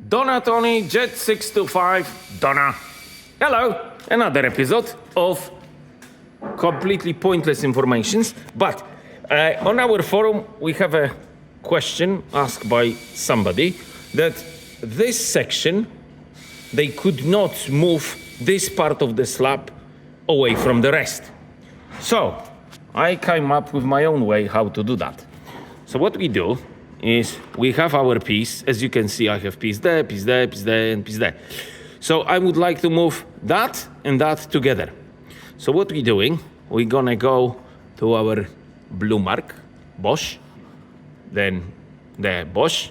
Donna, Tony, Jet 625, Donna. Hello, another episode of completely pointless informations. But on our forum, we have a question asked by somebody that this section, they could not move this part of the slab away from the rest. So I came up with my own way how to do that. So what we do is we have our piece. As you can see, I have piece there, piece there, piece there, and piece there. So I would like to move that and that together. So what we're doing, we're gonna go to our blue mark, Bosch, then the Bosch.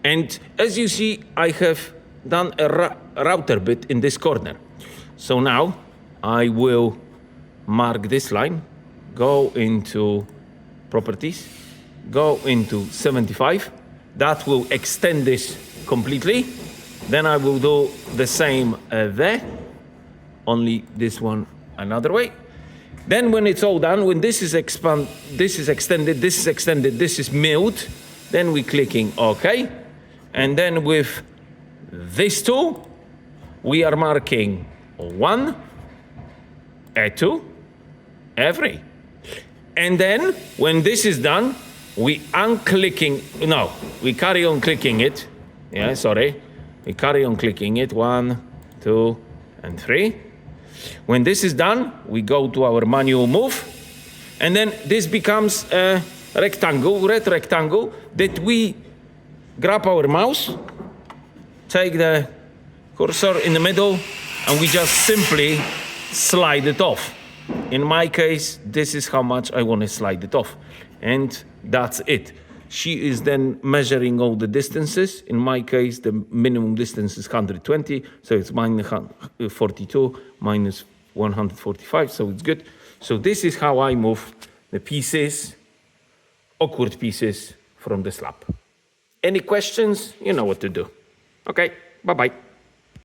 And as you see, I have done a router bit in this corner. So now I will mark this line, go into properties, go into 75. That will extend this completely. Then I will do the same there, only this one another way. Then when it's all done, when this is extended, this is extended, this is milled, then we're clicking OK. And then with this tool, we are marking 1, 2, every. And then when this is done, we carry on clicking it. We carry on clicking it, 1, 2, and 3. When this is done, we go to our manual move, and then this becomes a rectangle, red rectangle, that we grab our mouse, take the cursor in the middle, and we just simply slide it off. In my case, this is how much I want to slide it off. And that's it. She is then measuring all the distances. In my case, the minimum distance is 120, so it's minus 42, minus 145, so it's good. So this is how I move the pieces, awkward pieces, from the slab. Any questions? You know what to do. Okay, bye-bye.